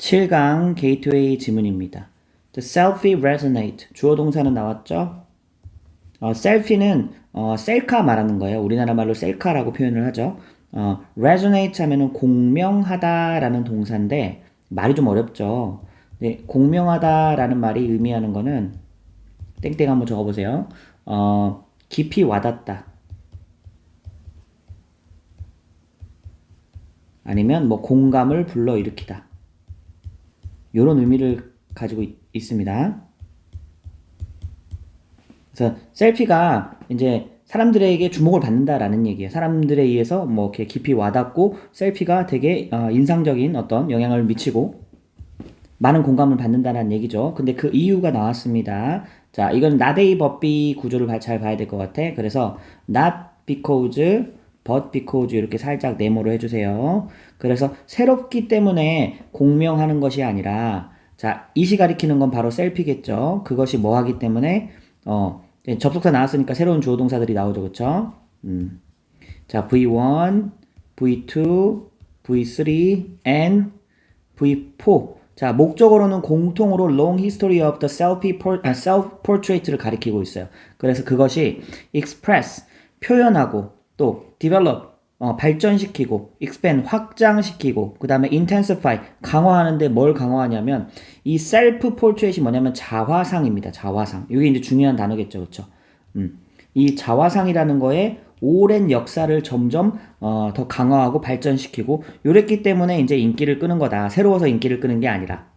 7강 게이트웨이 지문입니다. The selfie resonate. 주어 동사는 나왔죠? 셀피는 셀카 말하는 거예요. 우리나라 말로 셀카라고 표현을 하죠. resonate 하면은 공명하다라는 동사인데 말이 좀 어렵죠. 네, 공명하다라는 말이 의미하는 거는 땡땡 한번 적어보세요. 깊이 와닿다. 아니면 뭐 공감을 불러일으키다. 이런 의미를 가지고 있습니다. 그래서 셀피가 이제 사람들에게 주목을 받는다라는 얘기예요. 사람들에 의해서 뭐 이렇게 깊이 와닿고 셀피가 되게 인상적인 어떤 영향을 미치고 많은 공감을 받는다는 얘기죠. 근데 그 이유가 나왔습니다. 자, 이건 not a but be 구조를 잘 봐야 될 것 같아. 그래서 not because, but because 이렇게 살짝 네모로 해주세요. 그래서 새롭기 때문에 공명하는 것이 아니라 자, 이시 가리키는 건 바로 셀피겠죠. 그것이 뭐 하기 때문에 접속사 나왔으니까 새로운 주어 동사들이 나오죠. 그쵸? 자, V1, V2, V3, and V4. 자, 목적어로는 공통으로 long history of the self-portrait를 가리키고 있어요. 그래서 그것이 express, 표현하고, 또 develop, 발전시키고, expand, 확장시키고, 그 다음에 intensify, 강화하는데 뭘 강화하냐면, 이 self-portrait이 뭐냐면 자화상입니다. 자화상. 이게 이제 중요한 단어겠죠. 그쵸? 이 자화상이라는 거에 오랜 역사를 점점 더 강화하고 발전시키고 요랬기 때문에 이제 인기를 끄는 거다. 새로워서 인기를 끄는 게 아니라.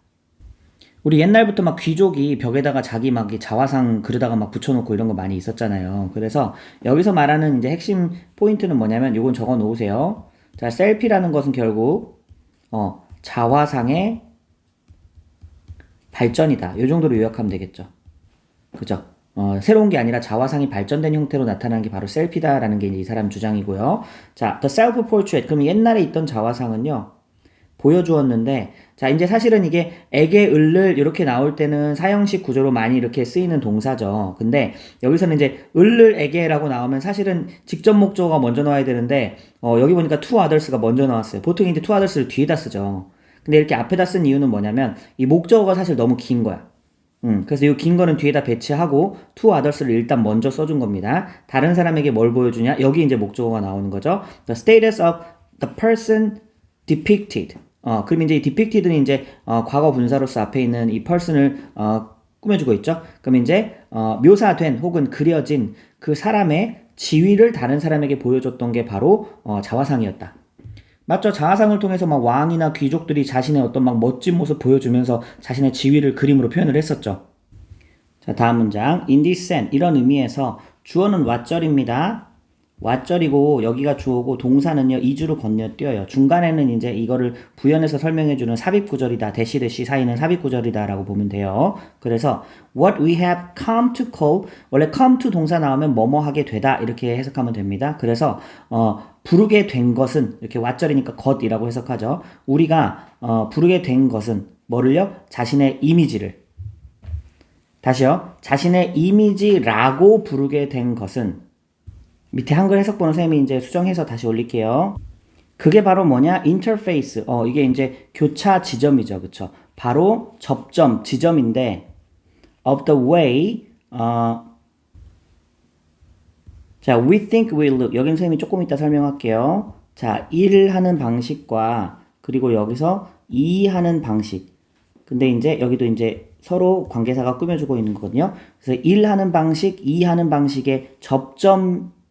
우리 옛날부터 막 귀족이 벽에다가 자기 막 자화상 그려다가 막 붙여놓고 이런 거 많이 있었잖아요. 그래서 여기서 말하는 이제 핵심 포인트는 뭐냐면 요건 적어 놓으세요. 자, 셀피라는 것은 결국 자화상의 발전이다. 요 정도로 요약하면 되겠죠. 그죠? 새로운 게 아니라 자화상이 발전된 형태로 나타나는 게 바로 셀피다라는 게 이제 이 사람 주장이고요. 자, the self-portrait. 그럼 옛날에 있던 자화상은요, 보여주었는데, 자, 이제 사실은 이게 에게, 을를 이렇게 나올 때는 사형식 구조로 많이 이렇게 쓰이는 동사죠. 근데 여기서는 이제 을를 에게라고 나오면 사실은 직접 목적어가 먼저 나와야 되는데, 여기 보니까 to others가 먼저 나왔어요. 보통 이제 to others를 뒤에다 쓰죠. 근데 이렇게 앞에다 쓴 이유는 뭐냐면, 이 목적어가 사실 너무 긴 거야. 그래서 이 긴 거는 뒤에다 배치하고 to others를 일단 먼저 써준 겁니다. 다른 사람에게 뭘 보여주냐? 여기 이제 목적어가 나오는 거죠. The status of the person depicted. 그럼 이제 이 depicted는 이제 과거 분사로서 앞에 있는 이 person을 꾸며주고 있죠. 그럼 이제 묘사된 혹은 그려진 그 사람의 지위를 다른 사람에게 보여줬던 게 바로 자화상이었다. 맞죠? 자화상을 통해서 막 왕이나 귀족들이 자신의 어떤 막 멋진 모습 보여주면서 자신의 지위를 그림으로 표현을 했었죠. 자, 다음 문장. In this sense, 이런 의미에서 주어는 what절입니다. what절이고 여기가 주어고 동사는요 이주로 건너뛰어요. 중간에는 이제 이거를 부연해서 설명해주는 삽입구절이다. 대시 대시 사이는 삽입구절이다 라고 보면 돼요. 그래서 what we have come to call, 원래 come to 동사 나오면 뭐뭐 하게 되다 이렇게 해석하면 됩니다. 그래서 부르게 된 것은 이렇게 what절이니까 것이라고 해석하죠. 우리가 부르게 된 것은 뭐를요? 자신의 이미지를. 다시요. 자신의 이미지라고 부르게 된 것은 밑에 한글 해석본은 쌤이 이제 수정해서 다시 올릴게요. 그게 바로 뭐냐? 인터페이스. 이게 이제 교차 지점이죠. 그쵸? 바로 접점, 지점인데 of the way 자, we think we look. 여긴 쌤이 조금 이따 설명할게요. 자, 일하는 방식과 그리고 여기서 이하는 방식. 근데 이제 여기도 이제 서로 관계사가 꾸며주고 있는 거거든요. 그래서 일하는 방식, 이하는 방식의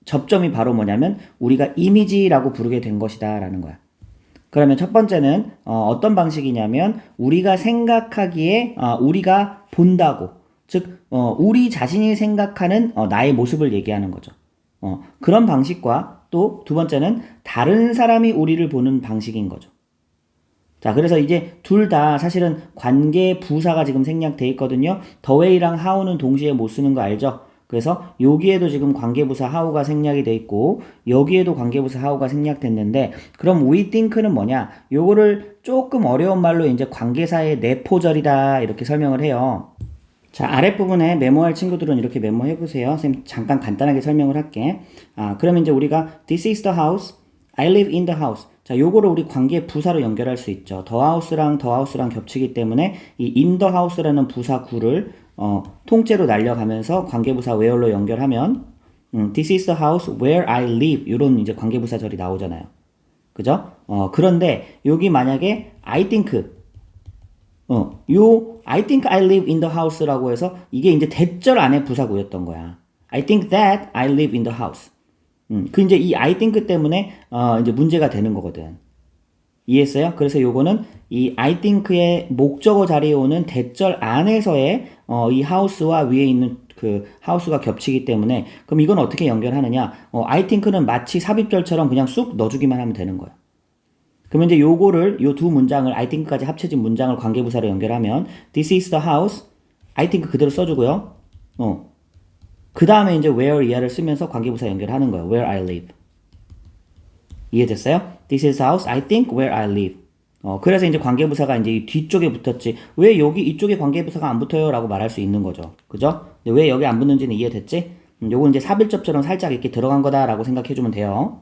접점이 바로 뭐냐면 우리가 이미지라고 부르게 된 것이다 라는 거야. 그러면 첫 번째는 어떤 방식이냐면 우리가 생각하기에 우리가 본다고 즉 우리 자신이 생각하는 나의 모습을 얘기하는 거죠. 그런 방식과 또 두 번째는 다른 사람이 우리를 보는 방식인 거죠. 자, 그래서 이제 둘 다 사실은 관계 부사가 지금 생략돼 있거든요. the way랑 how는 동시에 못 쓰는 거 알죠? 그래서 여기에도 지금 관계부사 how가 생략이 돼 있고 여기에도 관계부사 how가 생략됐는데 그럼 we think는 뭐냐? 요거를 조금 어려운 말로 이제 관계사의 내포절이다 이렇게 설명을 해요. 자, 아랫부분에 메모할 친구들은 이렇게 메모해 보세요. 쌤 잠깐 간단하게 설명을 할게. 그러면 이제 우리가 this is the house, I live in the house. 자, 요거를 우리 관계 부사로 연결할 수 있죠. the house랑 겹치기 때문에 이 in the house라는 부사 구를 통째로 날려가면서 관계부사 where로 연결하면 this is the house where I live 이런 이제 관계부사절이 나오잖아요. 그죠? 그런데 여기 만약에 I think I think I live in the house라고 해서 이게 이제 대절 안에 부사구였던 거야. I think that I live in the house. 그 이제 이 I think 때문에 이제 문제가 되는 거거든. 이해했어요? 그래서 요거는 이 I think의 목적어 자리에 오는 대절 안에서의 이 house와 위에 있는 그 house가 겹치기 때문에 그럼 이건 어떻게 연결하느냐? I think는 마치 삽입절처럼 그냥 쑥 넣어주기만 하면 되는 거예요. 그러면 이제 요거를 요 두 문장을 I think까지 합쳐진 문장을 관계부사로 연결하면 this is the house I think 그대로 써주고요. 그 다음에 이제 where 이하를 쓰면서 관계부사 연결하는 거예요. where I live. 이해됐어요? This is house I think where I live. 그래서 이제 관계부사가 이제 이 뒤쪽에 붙었지. 왜 여기 이쪽에 관계부사가 안 붙어요? 라고 말할 수 있는 거죠. 그죠? 왜 여기 안 붙는지는 이해됐지? 요건 이제 삽일접처럼 살짝 이렇게 들어간 거다라고 생각해주면 돼요.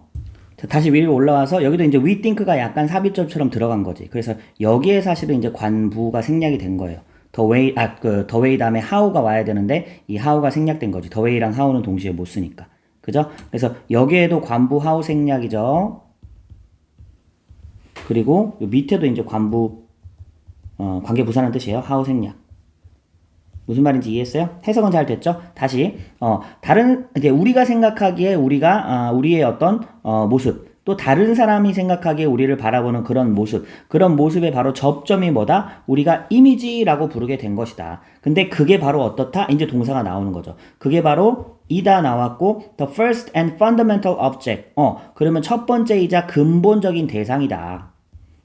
자, 다시 위로 올라와서 여기도 이제 we think가 약간 삽입절처럼 들어간 거지. 그래서 여기에 사실은 이제 관부가 생략이 된 거예요. the way 다음에 how가 와야 되는데 이 how가 생략된 거지. the way랑 how는 동시에 못 쓰니까. 그죠? 그래서 여기에도 관부 how 생략이죠. 그리고 요 밑에도 이제 관부 관계부사라는 뜻이에요. how 생략. 무슨 말인지 이해했어요? 해석은 잘 됐죠? 다시 다른 이제 우리가 생각하기에 우리의 어떤 모습 또 다른 사람이 생각하기에 우리를 바라보는 그런 모습의 바로 접점이 뭐다? 우리가 이미지라고 부르게 된 것이다. 근데 그게 바로 어떻다? 이제 동사가 나오는 거죠. 그게 바로 이다 나왔고 the first and fundamental object. 그러면 첫 번째이자 근본적인 대상이다.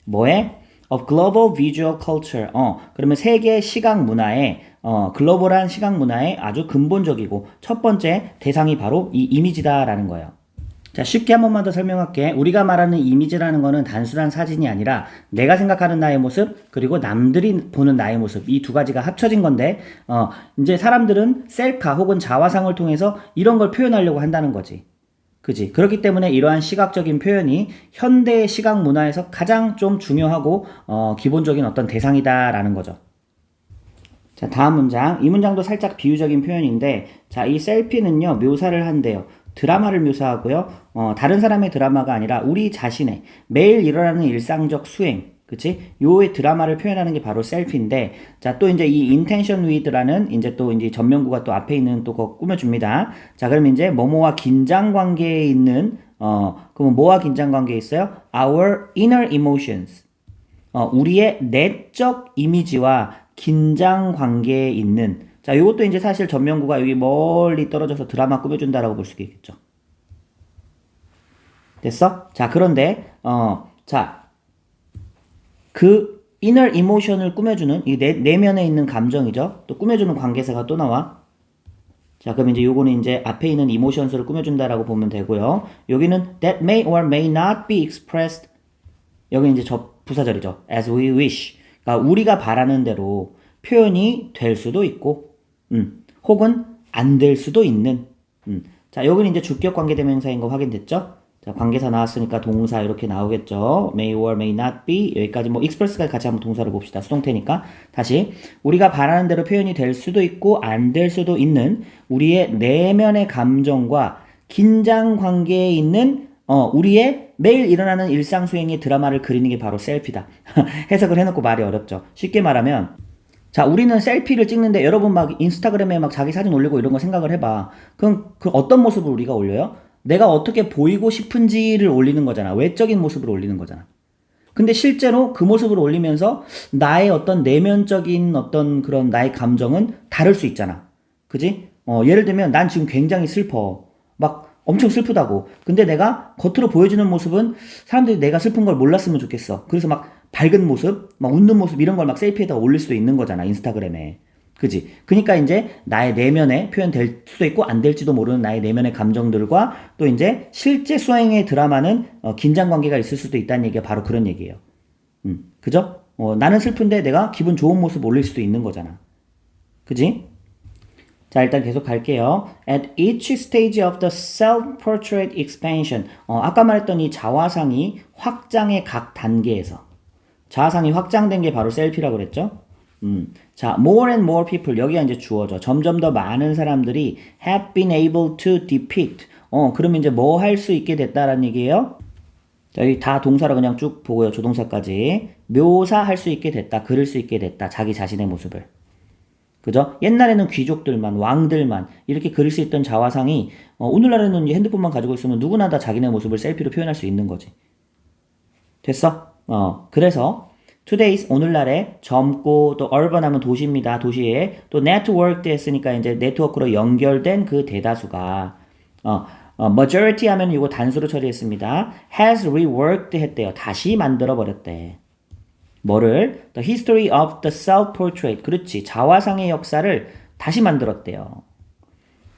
뭐에? of global visual culture. 그러면 세계 시각 문화에 글로벌한 시각 문화의 아주 근본적이고 첫 번째 대상이 바로 이 이미지다라는 거예요. 자, 쉽게 한 번만 더 설명할게. 우리가 말하는 이미지라는 거는 단순한 사진이 아니라 내가 생각하는 나의 모습 그리고 남들이 보는 나의 모습 이 두 가지가 합쳐진 건데 이제 사람들은 셀카 혹은 자화상을 통해서 이런 걸 표현하려고 한다는 거지. 그지? 그렇기 때문에 이러한 시각적인 표현이 현대의 시각 문화에서 가장 좀 중요하고 기본적인 어떤 대상이다라는 거죠. 자, 다음 문장. 이 문장도 살짝 비유적인 표현인데 자, 이 셀피는요 묘사를 한대요. 드라마를 묘사하고요. 다른 사람의 드라마가 아니라 우리 자신의 매일 일어나는 일상적 수행, 그치? 요의 드라마를 표현하는 게 바로 셀피인데, 자, 또 이제 이 intention with라는 이제 또 이제 전면구가 또 앞에 있는 또 거 꾸며줍니다. 자, 그럼 이제 뭐뭐와 긴장 관계에 있는, 그러면 뭐와 긴장 관계에 있어요? Our inner emotions. 우리의 내적 이미지와 긴장 관계에 있는, 자, 이것도 이제 사실 전면구가 여기 멀리 떨어져서 드라마 꾸며준다라고 볼 수 있겠죠. 됐어? 자, 그런데, 자, 그 inner emotion을 꾸며주는, 이 내면에 있는 감정이죠. 또 꾸며주는 관계사가 또 나와. 자, 그럼 이제 요거는 이제 앞에 있는 emotions를 꾸며준다라고 보면 되고요. 여기는 that may or may not be expressed. 여기는 이제 부사절이죠. as we wish. 그러니까 우리가 바라는 대로 표현이 될 수도 있고, 혹은 안 될 수도 있는. 자, 여기는 이제 주격 관계대명사인 거 확인됐죠? 자, 관계사 나왔으니까 동사 이렇게 나오겠죠. may or may not be. 여기까지 뭐 express까지 같이 한번 동사를 봅시다. 수동태니까. 다시. 우리가 바라는 대로 표현이 될 수도 있고 안 될 수도 있는 우리의 내면의 감정과 긴장 관계에 있는 우리의 매일 일어나는 일상 수행의 드라마를 그리는 게 바로 셀피다. 해석을 해놓고 말이 어렵죠. 쉽게 말하면 자, 우리는 셀피를 찍는데 여러분 막 인스타그램에 막 자기 사진 올리고 이런 거 생각을 해봐. 그럼 그 어떤 모습을 우리가 올려요? 내가 어떻게 보이고 싶은지를 올리는 거잖아. 외적인 모습을 올리는 거잖아. 근데 실제로 그 모습을 올리면서 나의 어떤 내면적인 어떤 그런 나의 감정은 다를 수 있잖아. 그지? 예를 들면 난 지금 굉장히 슬퍼. 막 엄청 슬프다고. 근데 내가 겉으로 보여주는 모습은 사람들이 내가 슬픈 걸 몰랐으면 좋겠어. 그래서 막 밝은 모습, 막 웃는 모습 이런 걸 막 셀피에다 올릴 수도 있는 거잖아. 인스타그램에. 그지? 그러니까 이제 나의 내면에 표현될 수도 있고 안 될지도 모르는 나의 내면의 감정들과 또 이제 실제 수행의 드라마는 긴장 관계가 있을 수도 있다는 얘기가 바로 그런 얘기예요. 그죠? 나는 슬픈데 내가 기분 좋은 모습 올릴 수도 있는 거잖아. 그지? 자, 일단 계속 갈게요. At each stage of the self-portrait expansion. 아까 말했던 이 자화상이 확장의 각 단계에서. 자화상이 확장된 게 바로 셀피라고 그랬죠? 자, more and more people. 여기가 이제 주어져. 점점 더 많은 사람들이 have been able to depict. 그러면 이제 뭐 할 수 있게 됐다라는 얘기예요? 자, 여기 다 동사로 그냥 쭉 보고요. 조동사까지. 묘사할 수 있게 됐다. 그릴 수 있게 됐다. 자기 자신의 모습을. 그죠? 옛날에는 귀족들만, 왕들만 이렇게 그릴 수 있던 자화상이 오늘날에는 이 핸드폰만 가지고 있으면 누구나 다 자기네 모습을 셀피로 표현할 수 있는 거지. 됐어? 그래서 today's 오늘날에 젊고 또 urban 하면 도시입니다. 도시에 또 networked 했으니까 이제 네트워크로 연결된 그 대다수가 majority 하면 이거 단수로 처리했습니다. has reworked 했대요. 다시 만들어 버렸대. 뭐를? The history of the self-portrait. 그렇지. 자화상의 역사를 다시 만들었대요.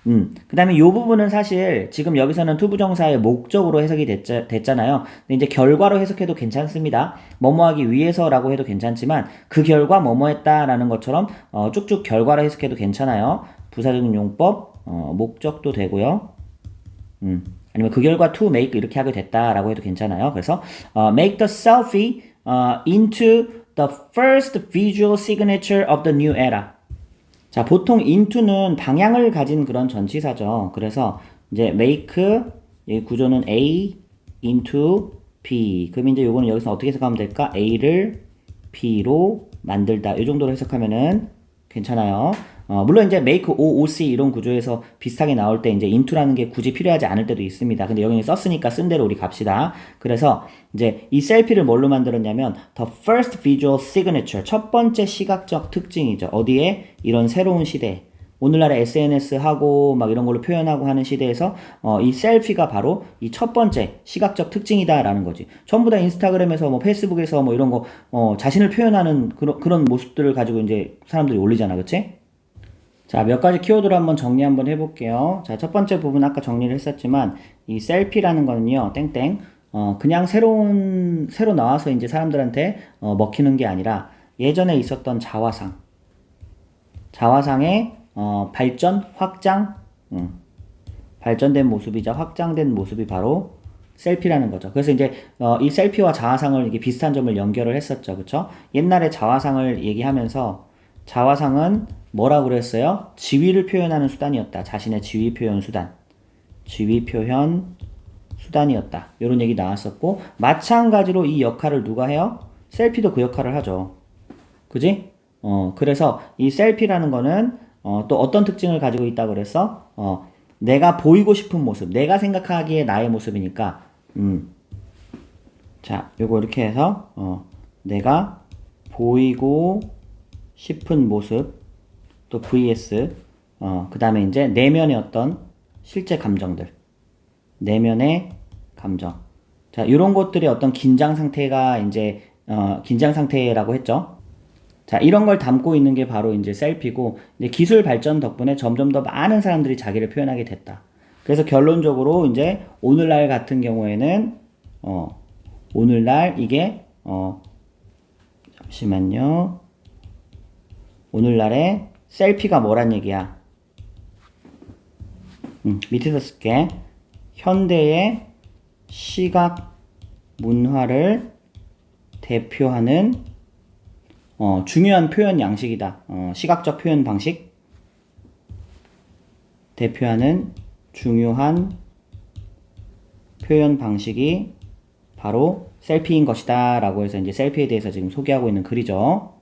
그 다음에 이 부분은 사실 지금 여기서는 투부정사의 목적으로 해석이 됐잖아요. 근데 이제 결과로 해석해도 괜찮습니다. 뭐뭐하기 위해서라고 해도 괜찮지만 그 결과 뭐뭐 했다라는 것처럼 쭉쭉 결과로 해석해도 괜찮아요. 부사적인 용법, 목적도 되고요. 아니면 그 결과 to make 이렇게 하게 됐다라고 해도 괜찮아요. 그래서 make the selfie into the first visual signature of the new era. 자, 보통 into는 방향을 가진 그런 전치사죠. 그래서 이제 make 이 구조는 A into B. 그럼 이제 요거는 여기서 어떻게 해석하면 될까? A를 B로 만들다. 이 정도로 해석하면은 괜찮아요. 물론 이제 make OOC 이런 구조에서 비슷하게 나올 때 이제 into라는 게 굳이 필요하지 않을 때도 있습니다. 근데 여기는 썼으니까 쓴 대로 우리 갑시다. 그래서 이제 이 셀피를 뭘로 만들었냐면 the first visual signature 첫 번째 시각적 특징이죠. 어디에? 이런 새로운 시대. 오늘날의 SNS하고 막 이런 걸로 표현하고 하는 시대에서 이 셀피가 바로 이 첫 번째 시각적 특징이다라는 거지. 전부 다 인스타그램에서 뭐 페이스북에서 뭐 이런 거 자신을 표현하는 그런 모습들을 가지고 이제 사람들이 올리잖아. 그치? 자, 몇 가지 키워드를 한번 정리 한번 해볼게요. 자, 첫 번째 부분 아까 정리를 했었지만 이 셀피라는 거는요. 땡땡 그냥 새로 나와서 이제 사람들한테 먹히는 게 아니라 예전에 있었던 자화상의 발전, 확장, 발전된 모습이자 확장된 모습이 바로 셀피라는 거죠. 그래서 이제 이 셀피와 자화상을 이게 비슷한 점을 연결을 했었죠. 그쵸? 옛날에 자화상을 얘기하면서 자화상은 뭐라고 그랬어요? 지위를 표현하는 수단이었다. 자신의 지위 표현 수단. 지위 표현 수단이었다. 이런 얘기 나왔었고 마찬가지로 이 역할을 누가 해요? 셀피도 그 역할을 하죠. 그지? 그래서 이 셀피라는 거는 또 어떤 특징을 가지고 있다고 그랬어? 내가 보이고 싶은 모습, 내가 생각하기에 나의 모습이니까, 자, 요거 이렇게 해서, 내가 보이고 싶은 모습, 또 vs, 그 다음에 이제 내면의 어떤 실제 감정들, 내면의 감정. 자, 요런 것들이 어떤 긴장 상태가 이제, 긴장 상태라고 했죠. 자, 이런 걸 담고 있는 게 바로 이제 셀피고, 이제 기술 발전 덕분에 점점 더 많은 사람들이 자기를 표현하게 됐다. 그래서 결론적으로 이제 오늘날 같은 경우에는, 오늘날 이게, 잠시만요. 오늘날의 셀피가 뭐란 얘기야? 밑에서 쓸게. 현대의 시각 문화를 대표하는 중요한 표현 양식이다. 시각적 표현 방식. 대표하는 중요한 표현 방식이 바로 셀피인 것이다. 라고 해서 이제 셀피에 대해서 지금 소개하고 있는 글이죠.